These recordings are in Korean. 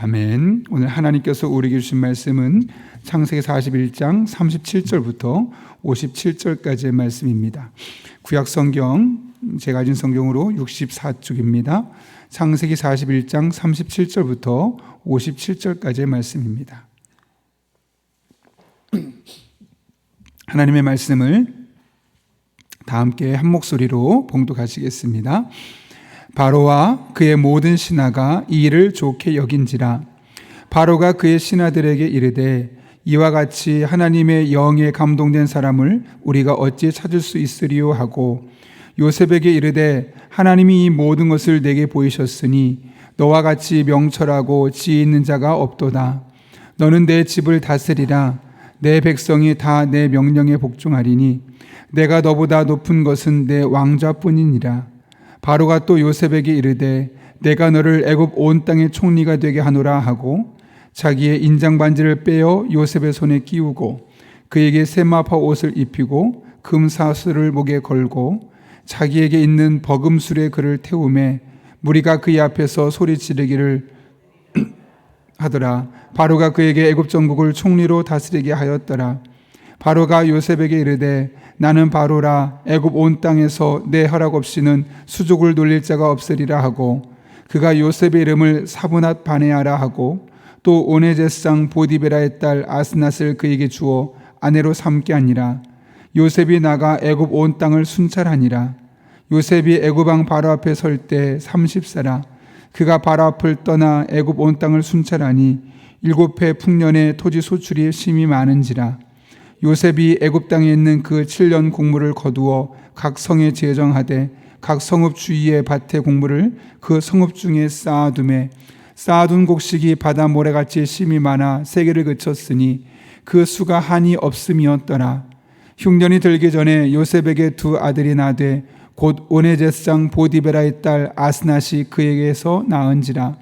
아멘. 오늘 하나님께서 우리에게 주신 말씀은 창세기 41장 37절부터 57절까지의 말씀입니다. 구약 성경, 제가 가진 성경으로 64쪽입니다. 창세기 41장 37절부터 57절까지의 말씀입니다. 하나님의 말씀을 다 함께 한 목소리로 봉독하시겠습니다. 바로와 그의 모든 신하가 이 일을 좋게 여긴지라. 바로가 그의 신하들에게 이르되 이와 같이 하나님의 영에 감동된 사람을 우리가 어찌 찾을 수 있으리요 하고 요셉에게 이르되 하나님이 이 모든 것을 내게 보이셨으니 너와 같이 명철하고 지혜 있는 자가 없도다. 너는 내 집을 다스리라. 내 백성이 다 내 명령에 복종하리니 내가 너보다 높은 것은 내 왕좌뿐이니라. 바로가 또 요셉에게 이르되 내가 너를 애굽 온 땅의 총리가 되게 하노라 하고 자기의 인장 반지를 빼어 요셉의 손에 끼우고 그에게 세마파 옷을 입히고 금사슬을 목에 걸고 자기에게 있는 버금술에 그를 태우매 무리가 그의 앞에서 소리 지르기를 하더라. 바로가 그에게 애굽 전국을 총리로 다스리게 하였더라. 바로가 요셉에게 이르되 나는 바로라. 애굽 온 땅에서 내 허락 없이는 수족을 놀릴 자가 없으리라 하고 그가 요셉의 이름을 사브낫 바네아라 하고 또 오네제상 보디베라의 딸 아스낫을 그에게 주어 아내로 삼게 하니라. 요셉이 나가 애굽 온 땅을 순찰하니라. 요셉이 애굽 왕 바로 앞에 설 때 30세라. 그가 바로 앞을 떠나 애굽 온 땅을 순찰하니 7해 풍년의 토지 소출이 심히 많은지라. 요셉이 애굽 땅에 있는 그 7년 곡물을 거두어 각 성에 제정하되 각 성읍 주위의 밭의 곡물을 그 성읍 중에 쌓아두매 쌓아둔 곡식이 바다 모래같이 심이 많아 세계를 그쳤으니 그 수가 한이 없음이었더라. 흉년이 들기 전에 요셉에게 두 아들이 나되 곧 오네제상 보디베라의 딸 아스낫이 그에게서 낳은지라.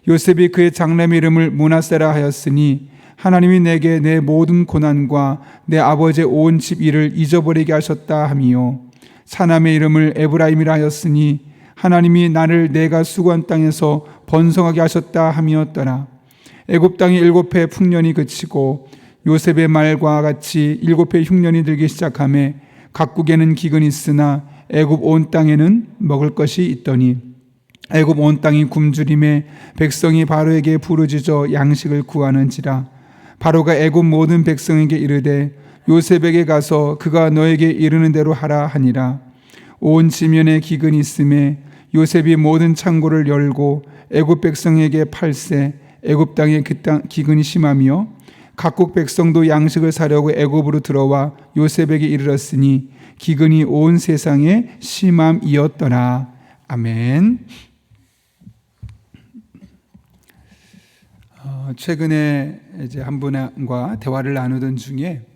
요셉이 그의 장남 이름을 므낫세라 하였으니 하나님이 내게 내 모든 고난과 내 아버지의 온 집 일을 잊어버리게 하셨다 하미요. 사남의 이름을 에브라임이라 하였으니 하나님이 나를 내가 수고한 땅에서 번성하게 하셨다 함이었더라. 애굽 땅의 7해 풍년이 그치고 요셉의 말과 같이 7해 흉년이 들기 시작하매 각국에는 기근이 있으나 애굽 온 땅에는 먹을 것이 있더니 애굽 온 땅이 굶주림에 백성이 바로에게 부르짖어 양식을 구하는지라. 바로가 애굽 모든 백성에게 이르되 요셉에게 가서 그가 너에게 이르는 대로 하라 하니라. 온 지면에 기근이 있음에 요셉이 모든 창고를 열고 애굽 백성에게 팔세. 애굽 땅에 기근이 심하며 각국 백성도 양식을 사려고 애굽으로 들어와 요셉에게 이르렀으니 기근이 온 세상에 심함이었더라. 아멘. 최근에 이제 한 분과 대화를 나누던 중에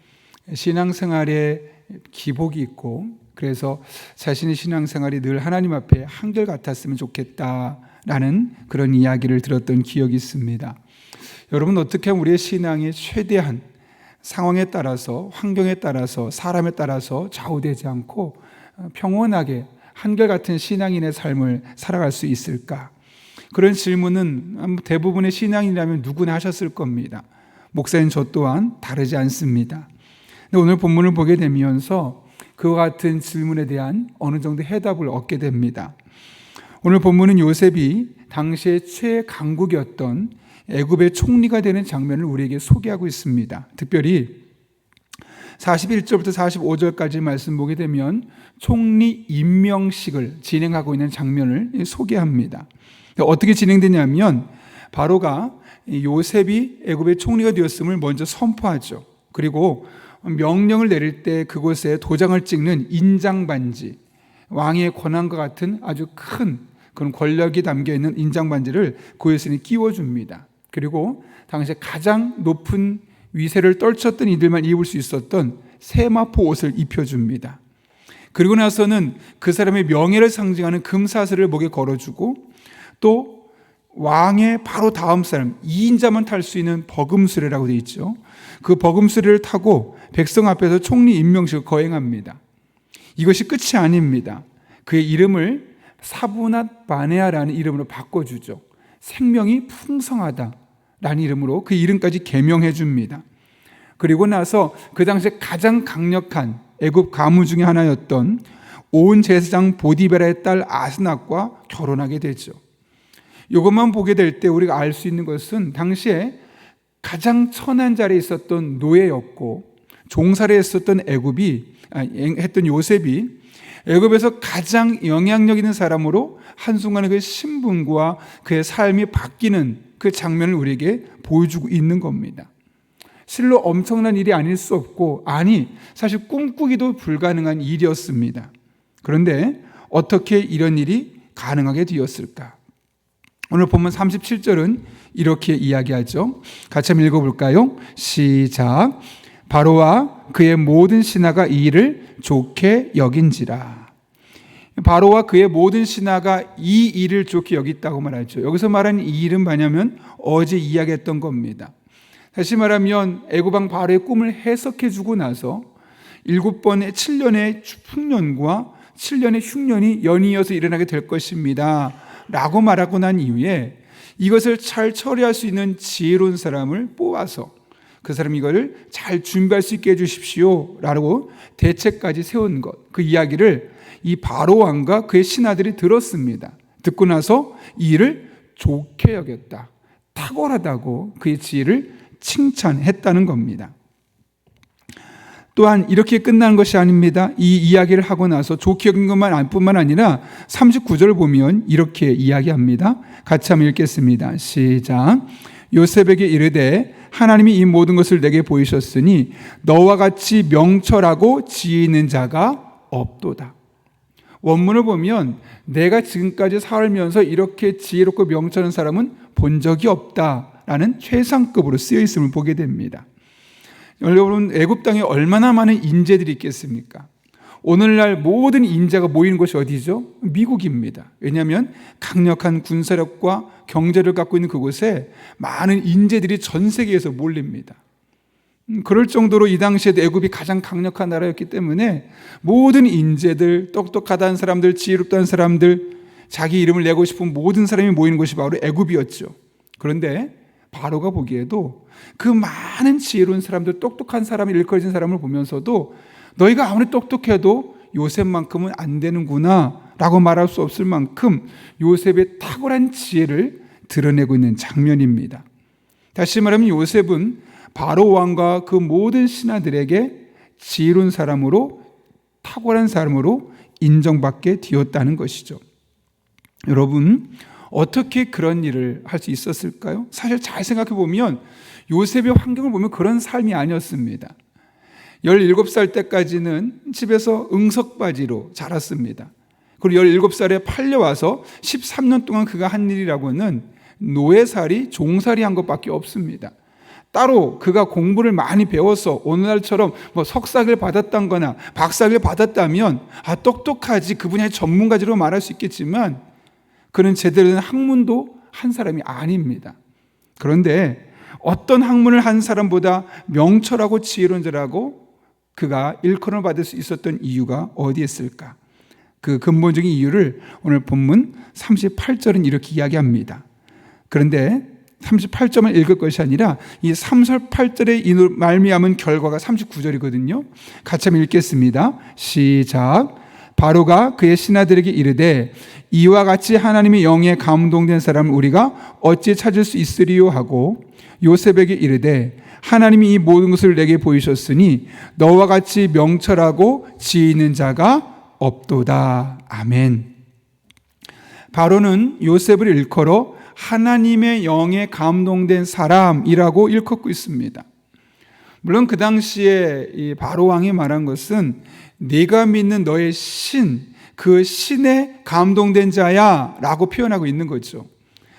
신앙생활에 기복이 있고 그래서 자신의 신앙생활이 늘 하나님 앞에 한결같았으면 좋겠다라는 그런 이야기를 들었던 기억이 있습니다. 여러분, 어떻게 하면 우리의 신앙이 최대한 상황에 따라서, 환경에 따라서, 사람에 따라서 좌우되지 않고 평온하게 한결같은 신앙인의 삶을 살아갈 수 있을까? 그런 질문은 대부분의 신앙인이라면 누구나 하셨을 겁니다. 목사님 저 또한 다르지 않습니다. 근데 오늘 본문을 보게 되면서 그와 같은 질문에 대한 어느 정도 해답을 얻게 됩니다. 오늘 본문은 요셉이 당시의 최강국이었던 애굽의 총리가 되는 장면을 우리에게 소개하고 있습니다. 특별히 41절부터 45절까지 말씀 보게 되면 총리 임명식을 진행하고 있는 장면을 소개합니다. 어떻게 진행되냐면 바로가 요셉이 애굽의 총리가 되었음을 먼저 선포하죠. 그리고 명령을 내릴 때 그곳에 도장을 찍는 인장반지, 왕의 권한과 같은 아주 큰 그런 권력이 담겨있는 인장반지를 그 요셉에 끼워줍니다. 그리고 당시에 가장 높은 위세를 떨쳤던 이들만 입을 수 있었던 세마포 옷을 입혀줍니다. 그리고 나서는 그 사람의 명예를 상징하는 금사슬을 목에 걸어주고 또 왕의 바로 다음 사람 2인자만 탈 수 있는 버금수레라고 되어 있죠. 그 버금수레를 타고 백성 앞에서 총리 임명식을 거행합니다. 이것이 끝이 아닙니다. 그의 이름을 사브낫 바네아라는 이름으로 바꿔주죠. 생명이 풍성하다라는 이름으로 그 이름까지 계명해 줍니다. 그리고 나서 그 당시에 가장 강력한 애굽 가문 중에 하나였던 온 제사장 보디베라의 딸 아스낫과 결혼하게 되죠. 이것만 보게 될 때 우리가 알 수 있는 것은 당시에 가장 천한 자리에 있었던 노예였고 종살이 했었던 했던 요셉이 애굽에서 가장 영향력 있는 사람으로 한순간에 그의 신분과 그의 삶이 바뀌는 그 장면을 우리에게 보여주고 있는 겁니다. 실로 엄청난 일이 아닐 수 없고, 사실 꿈꾸기도 불가능한 일이었습니다. 그런데 어떻게 이런 일이 가능하게 되었을까? 오늘 본문 37절은 이렇게 이야기하죠. 같이 한번 읽어볼까요? 시작. 바로와 그의 모든 신하가 이 일을 좋게 여긴지라. 바로와 그의 모든 신하가 이 일을 좋게 여겼다고 말하죠. 여기서 말하는 이 일은 뭐냐면 어제 이야기했던 겁니다. 다시 말하면 애굽왕 바로의 꿈을 해석해 주고 나서 7년의 풍년과 7년의 흉년이 연이어서 일어나게 될 것입니다 라고 말하고 난 이후에 이것을 잘 처리할 수 있는 지혜로운 사람을 뽑아서 그 사람이 이거를 잘 준비할 수 있게 해주십시오 라고 대책까지 세운 것, 그 이야기를 이 바로 왕과 그의 신하들이 들었습니다. 듣고 나서 이 일을 좋게 여겼다, 탁월하다고 그의 지혜를 칭찬했다는 겁니다. 또한 이렇게 끝나는 것이 아닙니다. 이 이야기를 하고 나서 좋게 여긴 것뿐만 아니라 39절을 보면 이렇게 이야기합니다. 같이 한번 읽겠습니다. 시작. 요셉에게 이르되 하나님이 이 모든 것을 내게 보이셨으니 너와 같이 명철하고 지혜 있는 자가 없도다. 원문을 보면 내가 지금까지 살면서 이렇게 지혜롭고 명철한 사람은 본 적이 없다라는 최상급으로 쓰여 있음을 보게 됩니다. 여러분, 애굽 땅에 얼마나 많은 인재들이 있겠습니까? 오늘날 모든 인재가 모이는 곳이 어디죠? 미국입니다. 왜냐하면 강력한 군사력과 경제를 갖고 있는 그곳에 많은 인재들이 전 세계에서 몰립니다. 그럴 정도로 이 당시에도 애굽이 가장 강력한 나라였기 때문에 모든 인재들, 똑똑하다는 사람들, 지혜롭다는 사람들, 자기 이름을 내고 싶은 모든 사람이 모이는 곳이 바로 애굽이었죠. 그런데 바로가 보기에도 그 많은 지혜로운 사람들, 똑똑한 사람이 일컬어진 사람을 보면서도 너희가 아무리 똑똑해도 요셉만큼은 안 되는구나 라고 말할 수 없을 만큼 요셉의 탁월한 지혜를 드러내고 있는 장면입니다. 다시 말하면 요셉은 바로 왕과 그 모든 신하들에게 지혜로운 사람으로, 탁월한 사람으로 인정받게 되었다는 것이죠. 여러분, 어떻게 그런 일을 할 수 있었을까요? 사실 잘 생각해 보면 요셉의 환경을 보면 그런 삶이 아니었습니다. 17살 때까지는 집에서 응석바지로 자랐습니다. 그리고 17살에 팔려와서 13년 동안 그가 한 일이라고는 노예살이, 종살이 한 것밖에 없습니다. 따로 그가 공부를 많이 배워서 오늘날처럼 석사를 받았다거나 박사를 받았다면 똑똑하지, 그 분야의 전문가지로 말할 수 있겠지만 그는 제대로 된 학문도 한 사람이 아닙니다. 그런데 어떤 학문을 한 사람보다 명철하고 지혜로운 자라고 그가 일컬음을 받을 수 있었던 이유가 어디에 있을까? 그 근본적인 이유를 오늘 본문 38절은 이렇게 이야기합니다. 그런데 38절만 읽을 것이 아니라 이 38절의 이 말미암은 결과가 39절이거든요. 같이 한번 읽겠습니다. 시작. 바로가 그의 신하들에게 이르되 이와 같이 하나님의 영에 감동된 사람을 우리가 어찌 찾을 수 있으리요 하고 요셉에게 이르되 하나님이 이 모든 것을 내게 보이셨으니 너와 같이 명철하고 지혜 있는 자가 없도다. 아멘. 바로는 요셉을 일컬어 하나님의 영에 감동된 사람이라고 일컫고 있습니다. 물론 그 당시에 이 바로 왕이 말한 것은 네가 믿는 너의 신, 그 신에 감동된 자야 라고 표현하고 있는 거죠.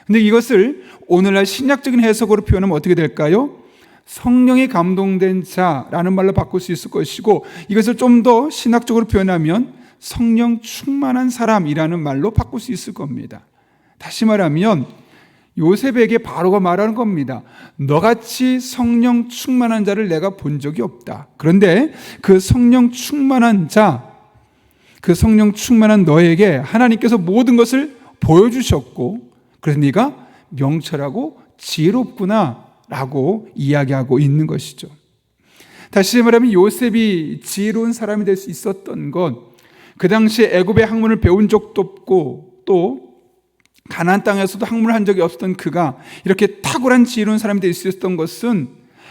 근데 이것을 오늘날 신약적인 해석으로 표현하면 어떻게 될까요? 성령에 감동된 자라는 말로 바꿀 수 있을 것이고, 이것을 좀 더 신학적으로 표현하면 성령 충만한 사람이라는 말로 바꿀 수 있을 겁니다. 다시 말하면 요셉에게 바로가 말하는 겁니다. 너같이 성령 충만한 자를 내가 본 적이 없다. 그런데 그 성령 충만한 자, 그 성령 충만한 너에게 하나님께서 모든 것을 보여주셨고, 그래서 네가 명철하고 지혜롭구나라고 이야기하고 있는 것이죠. 다시 말하면 요셉이 지혜로운 사람이 될 수 있었던 것, 그 당시에 애굽의 학문을 배운 적도 없고 또 가나안 땅에서도 학문을 한 적이 없었던 그가 이렇게 탁월한 지혜로운 사람이 될 수 있었던 것은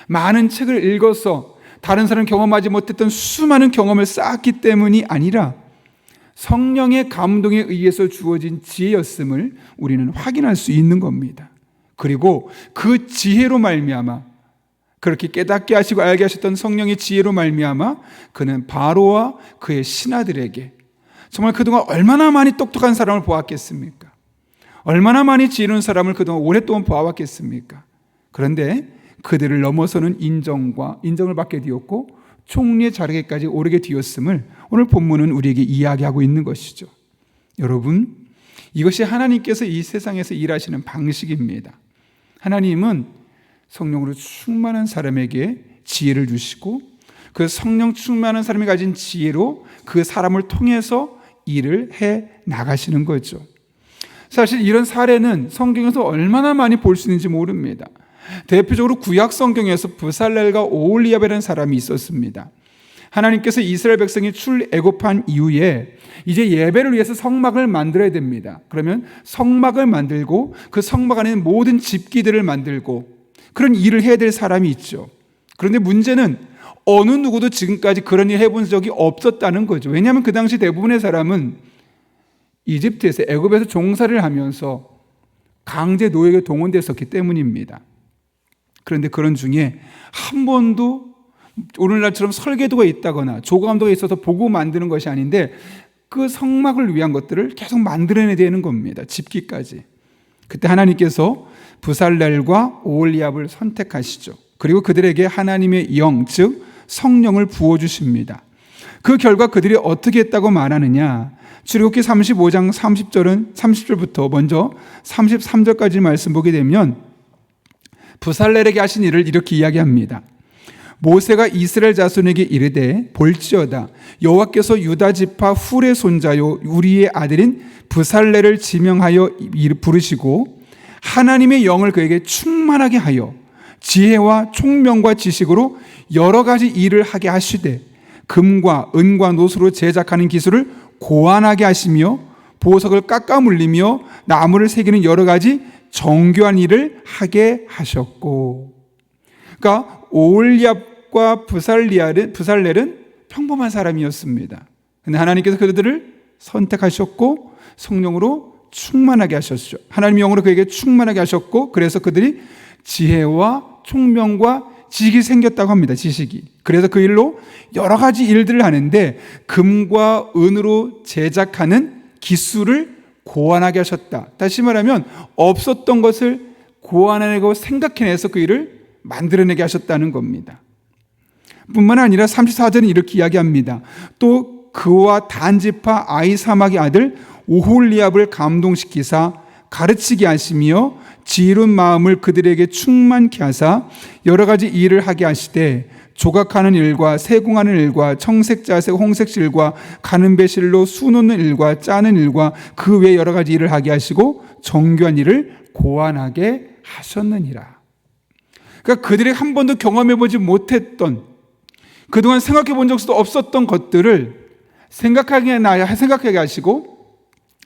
많은 책을 읽어서 다른 사람 경험하지 못했던 수많은 경험을 쌓았기 때문이 아니라 성령의 감동에 의해서 주어진 지혜였음을 우리는 확인할 수 있는 겁니다. 그리고 그 지혜로 말미암아, 그렇게 깨닫게 하시고 알게 하셨던 성령의 지혜로 말미암아 그는 바로와 그의 신하들에게 정말 그동안 얼마나 많이 똑똑한 사람을 보았겠습니까? 얼마나 많이 지혜로운 사람을 그동안 오랫동안 보아왔겠습니까? 그런데 그들을 넘어서는 인정을 받게 되었고 총리의 자리에까지 오르게 되었음을 오늘 본문은 우리에게 이야기하고 있는 것이죠. 여러분, 이것이 하나님께서 이 세상에서 일하시는 방식입니다. 하나님은 성령으로 충만한 사람에게 지혜를 주시고 그 성령 충만한 사람이 가진 지혜로 그 사람을 통해서 일을 해 나가시는 거죠. 사실 이런 사례는 성경에서 얼마나 많이 볼 수 있는지 모릅니다. 대표적으로 구약 성경에서 브살렐과 오홀리압이라는 사람이 있었습니다. 하나님께서 이스라엘 백성이 출애굽한 이후에 이제 예배를 위해서 성막을 만들어야 됩니다. 그러면 성막을 만들고 그 성막 안에 있는 모든 집기들을 만들고 그런 일을 해야 될 사람이 있죠. 그런데 문제는 어느 누구도 지금까지 그런 일을 해본 적이 없었다는 거죠. 왜냐하면 그 당시 대부분의 사람은 이집트에서 애굽에서 종살이를 하면서 강제 노역에 동원됐었기 때문입니다. 그런데 그런 중에 한 번도 오늘날처럼 설계도가 있다거나 조감도가 있어서 보고 만드는 것이 아닌데 그 성막을 위한 것들을 계속 만들어내야 되는 겁니다. 집기까지. 그때 하나님께서 브살렐과 오홀리압을 선택하시죠. 그리고 그들에게 하나님의 영, 즉 성령을 부어주십니다. 그 결과 그들이 어떻게 했다고 말하느냐? 출애굽기 35장 30절부터 먼저 33절까지 말씀 보게 되면 브살렐에게 하신 일을 이렇게 이야기합니다. 모세가 이스라엘 자손에게 이르되 볼지어다 여호와께서 유다 지파 훌의 손자요 우리의 아들인 브살렐을 지명하여 부르시고 하나님의 영을 그에게 충만하게 하여 지혜와 총명과 지식으로 여러 가지 일을 하게 하시되 금과 은과 노수로 제작하는 기술을 고안하게 하시며 보석을 깎아 물리며 나무를 새기는 여러 가지 정교한 일을 하게 하셨고, 그러니까 오홀리압과 브살렐은 평범한 사람이었습니다. 그런데 하나님께서 그들을 선택하셨고 성령으로 충만하게 하셨죠. 하나님의 영으로 그에게 충만하게 하셨고 그래서 그들이 지혜와 총명과 지식이 생겼다고 합니다. 지식이. 그래서 그 일로 여러 가지 일들을 하는데 금과 은으로 제작하는 기술을 고안하게 하셨다. 다시 말하면 없었던 것을 고안해내고 생각해내서 그 일을 만들어내게 하셨다는 겁니다. 뿐만 아니라 34절은 이렇게 이야기합니다. 또 그와 단지파 아히사막의 아들 오홀리압을 감동시키사 가르치게 하시며 지혜로운 마음을 그들에게 충만케 하사 여러 가지 일을 하게 하시되 조각하는 일과 세공하는 일과 청색자색 홍색실과 가는 배실로 수 놓는 일과 짜는 일과 그 외 여러 가지 일을 하게 하시고 정교한 일을 고안하게 하셨느니라. 그러니까 그들이 한 번도 경험해보지 못했던, 그동안 생각해 본 적도 없었던 것들을 생각하게 하시고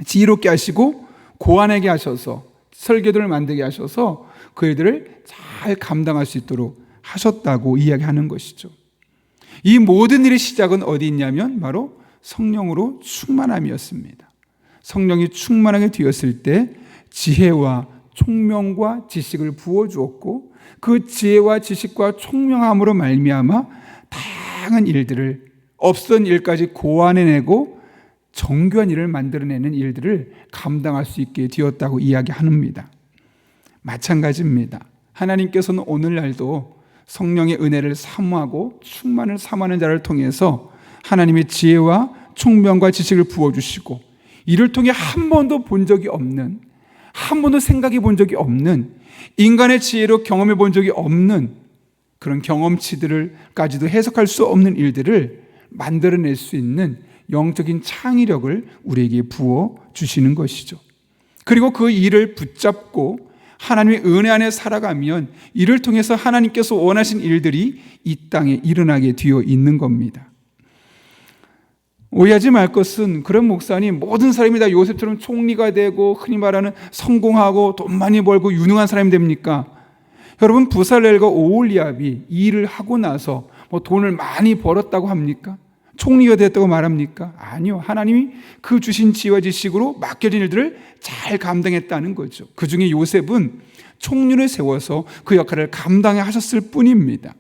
지혜롭게 하시고 고안하게 하셔서 설계도를 만들게 하셔서 그 일들을 잘 감당할 수 있도록 하셨다고 이야기하는 것이죠. 이 모든 일의 시작은 어디 있냐면 바로 성령으로 충만함이었습니다. 성령이 충만하게 되었을 때 지혜와 총명과 지식을 부어주었고 그 지혜와 지식과 총명함으로 말미암아 다양한 일들을 없던 일까지 고안해내고 정교한 일을 만들어내는 일들을 감당할 수 있게 되었다고 이야기합니다. 마찬가지입니다. 하나님께서는 오늘날도 성령의 은혜를 사모하고 충만을 사모하는 자를 통해서 하나님의 지혜와 총명과 지식을 부어주시고 이를 통해 한 번도 본 적이 없는, 한 번도 생각해 본 적이 없는, 인간의 지혜로 경험해 본 적이 없는 그런 경험치들까지도 해석할 수 없는 일들을 만들어낼 수 있는 영적인 창의력을 우리에게 부어주시는 것이죠. 그리고 그 일을 붙잡고 하나님의 은혜 안에 살아가면 이를 통해서 하나님께서 원하신 일들이 이 땅에 일어나게 되어 있는 겁니다. 오해하지 말 것은 그런 목사님 모든 사람이 다 요셉처럼 총리가 되고 흔히 말하는 성공하고 돈 많이 벌고 유능한 사람이 됩니까? 여러분, 부살렐과 오홀리압이 이 일을 하고 나서 뭐 돈을 많이 벌었다고 합니까? 총리가 됐다고 말합니까? 아니요. 하나님이 그 주신 지혜와 지식으로 맡겨진 일들을 잘 감당했다는 거죠. 그 중에 요셉은 총리를 세워서 그 역할을 감당해 하셨을 뿐입니다.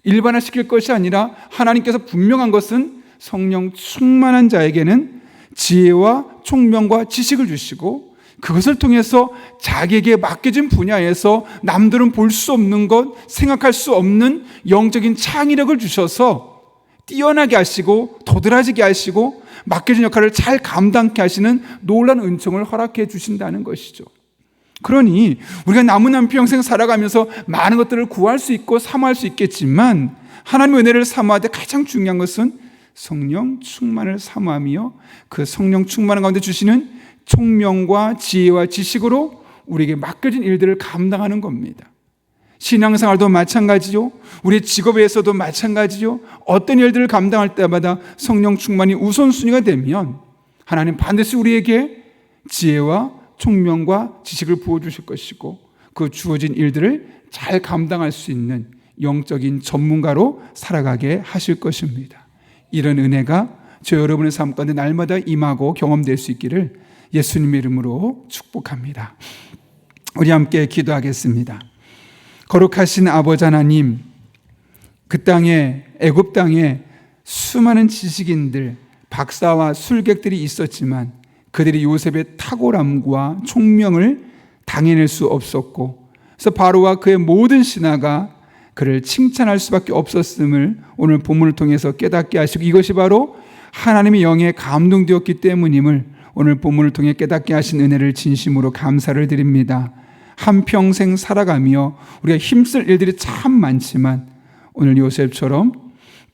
일반화시킬 것이 아니라 하나님께서 분명한 것은 성령 충만한 자에게는 지혜와 총명과 지식을 주시고 그것을 통해서 자기에게 맡겨진 분야에서 남들은 볼 수 없는 것, 생각할 수 없는 영적인 창의력을 주셔서 뛰어나게 하시고 도드라지게 하시고 맡겨진 역할을 잘 감당케 하시는 놀라운 은총을 허락해 주신다는 것이죠. 그러니 우리가 남은 평생 살아가면서 많은 것들을 구할 수 있고 사모할 수 있겠지만 하나님의 은혜를 사모할 때 가장 중요한 것은 성령 충만을 사모하며 그 성령 충만한 가운데 주시는 총명과 지혜와 지식으로 우리에게 맡겨진 일들을 감당하는 겁니다. 신앙생활도 마찬가지요. 우리 직업에서도 마찬가지요. 어떤 일들을 감당할 때마다 성령 충만이 우선순위가 되면 하나님 반드시 우리에게 지혜와 총명과 지식을 부어주실 것이고 그 주어진 일들을 잘 감당할 수 있는 영적인 전문가로 살아가게 하실 것입니다. 이런 은혜가 저 여러분의 삶 가운데 날마다 임하고 경험될 수 있기를 예수님의 이름으로 축복합니다. 우리 함께 기도하겠습니다. 거룩하신 아버지 하나님, 그 땅에 애굽 땅에 수많은 지식인들, 박사와 술객들이 있었지만 그들이 요셉의 탁월함과 총명을 당해낼 수 없었고 그래서 바로와 그의 모든 신하가 그를 칭찬할 수밖에 없었음을 오늘 본문을 통해서 깨닫게 하시고 이것이 바로 하나님의 영에 감동되었기 때문임을 오늘 본문을 통해 깨닫게 하신 은혜를 진심으로 감사를 드립니다. 한평생 살아가며 우리가 힘쓸 일들이 참 많지만 오늘 요셉처럼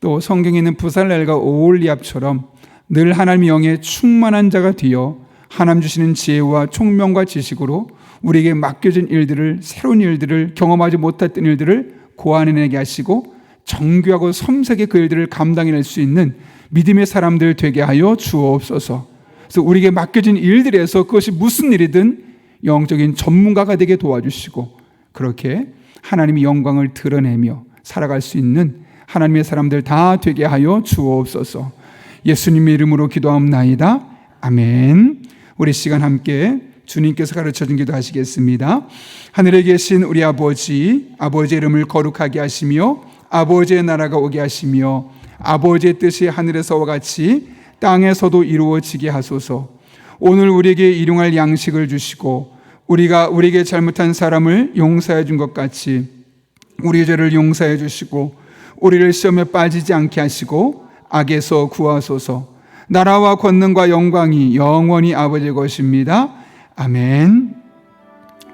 또 성경에 있는 부살렐과 오홀리압처럼 늘 하나님의 영에 충만한 자가 되어 하나님 주시는 지혜와 총명과 지식으로 우리에게 맡겨진 일들을 새로운 일들을 경험하지 못했던 일들을 고안해내게 하시고 정교하고 섬세하게 그 일들을 감당해낼 수 있는 믿음의 사람들 되게 하여 주옵소서. 그래서 우리에게 맡겨진 일들에서 그것이 무슨 일이든 영적인 전문가가 되게 도와주시고 그렇게 하나님의 영광을 드러내며 살아갈 수 있는 하나님의 사람들 다 되게 하여 주옵소서. 예수님의 이름으로 기도하옵나이다. 아멘. 우리 시간 함께 주님께서 가르쳐준 기도 하시겠습니다. 하늘에 계신 우리 아버지, 아버지의 이름을 거룩하게 하시며 아버지의 나라가 오게 하시며 아버지의 뜻이 하늘에서와 같이 땅에서도 이루어지게 하소서. 오늘 우리에게 일용할 양식을 주시고 우리가 우리에게 잘못한 사람을 용서해 준 것 같이 우리 죄를 용서해 주시고 우리를 시험에 빠지지 않게 하시고 악에서 구하소서. 나라와 권능과 영광이 영원히 아버지의 것입니다. 아멘.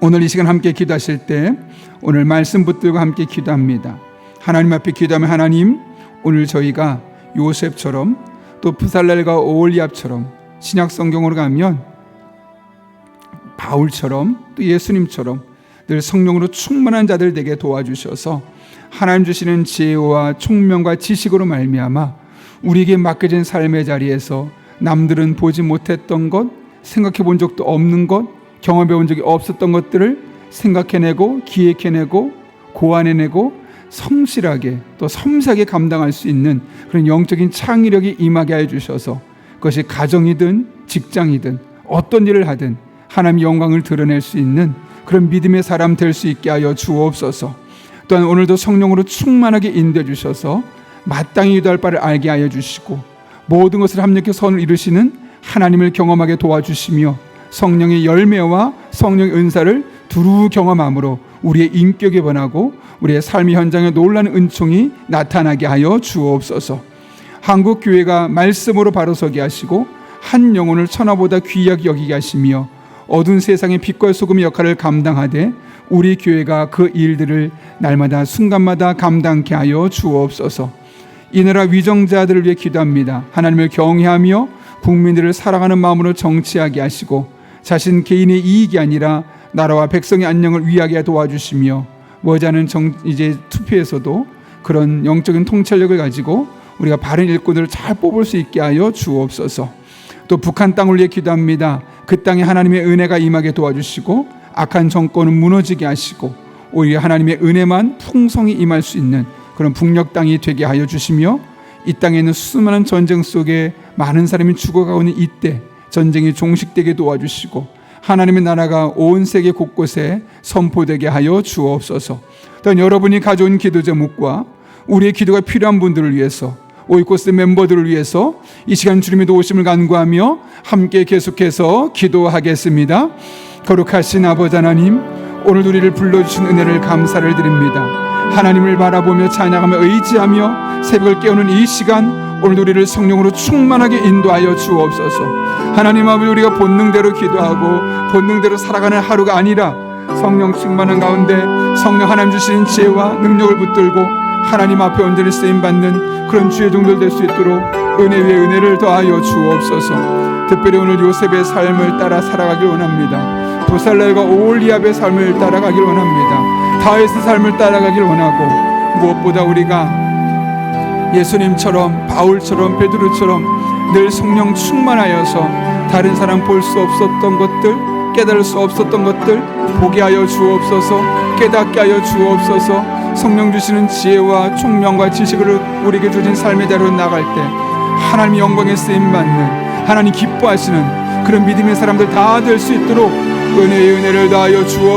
오늘 이 시간 함께 기도하실 때 오늘 말씀 붙들고 함께 기도합니다. 하나님 앞에 기도하면 하나님, 오늘 저희가 요셉처럼 또 부살렐과 오홀리압처럼 신약 성경으로 가면 바울처럼 또 예수님처럼 늘 성령으로 충만한 자들 되게 도와주셔서 하나님 주시는 지혜와 총명과 지식으로 말미암아 우리에게 맡겨진 삶의 자리에서 남들은 보지 못했던 것, 생각해 본 적도 없는 것, 경험해 본 적이 없었던 것들을 생각해내고 기획해내고 고안해내고 성실하게 또 섬세하게 감당할 수 있는 그런 영적인 창의력이 임하게 해주셔서 그것이 가정이든 직장이든 어떤 일을 하든 하나님의 영광을 드러낼 수 있는 그런 믿음의 사람 될 수 있게 하여 주옵소서. 또한 오늘도 성령으로 충만하게 인도해 주셔서 마땅히 기도할 바를 알게 하여 주시고 모든 것을 합력해 선을 이루시는 하나님을 경험하게 도와주시며 성령의 열매와 성령의 은사를 두루 경험함으로 우리의 인격이 변하고 우리의 삶의 현장에 놀라운 은총이 나타나게 하여 주옵소서. 한국 교회가 말씀으로 바로 서게 하시고 한 영혼을 천하보다 귀하게 여기게 하시며 어두운 세상의 빛과 소금의 역할을 감당하되 우리 교회가 그 일들을 날마다 순간마다 감당케 하여 주옵소서. 이 나라 위정자들을 위해 기도합니다. 하나님을 경외하며 국민들을 사랑하는 마음으로 정치하게 하시고 자신 개인의 이익이 아니라 나라와 백성의 안녕을 위하게 도와주시며 머지않은 이제 투표에서도 그런 영적인 통찰력을 가지고 우리가 바른 일꾼들을 잘 뽑을 수 있게 하여 주옵소서. 또 북한 땅을 위해 기도합니다. 그 땅에 하나님의 은혜가 임하게 도와주시고 악한 정권은 무너지게 하시고 오히려 하나님의 은혜만 풍성히 임할 수 있는 그런 북녘 땅이 되게 하여 주시며 이 땅에 있는 수많은 전쟁 속에 많은 사람이 죽어가고 있는 이때 전쟁이 종식되게 도와주시고 하나님의 나라가 온 세계 곳곳에 선포되게 하여 주옵소서. 또한 여러분이 가져온 기도 제목과 우리의 기도가 필요한 분들을 위해서 오이코스 멤버들을 위해서 이 시간 주님의 도우심을 간구하며 함께 계속해서 기도하겠습니다. 거룩하신 아버지 하나님, 오늘 우리를 불러주신 은혜를 감사를 드립니다. 하나님을 바라보며 찬양하며 의지하며 새벽을 깨우는 이 시간, 오늘 우리를 성령으로 충만하게 인도하여 주옵소서. 하나님 아버지, 우리가 본능대로 기도하고 본능대로 살아가는 하루가 아니라 성령 충만한 가운데 성령 하나님 주신 지혜와 능력을 붙들고 하나님 앞에 온전히 쓰임받는 그런 주의 종들 될 수 있도록 은혜 위에 은혜를 더하여 주옵소서. 특별히 오늘 요셉의 삶을 따라 살아가길 원합니다. 부살렐과 오홀리압의 삶을 따라가길 원합니다. 다윗의 삶을 따라가길 원하고 무엇보다 우리가 예수님처럼 바울처럼 베드로처럼 늘 성령 충만하여서 다른 사람 볼 수 없었던 것들, 깨달을 수 없었던 것들 보게 하여 주옵소서. 깨닫게 하여 주옵소서. 성령 주시는 지혜와 총명과 지식을 우리에게 주신 삶의 대로 나갈 때 하나님 영광에 쓰임받는, 하나님 기뻐하시는 그런 믿음의 사람들 다 될 수 있도록 은혜의 은혜를 다하여 주옵소서.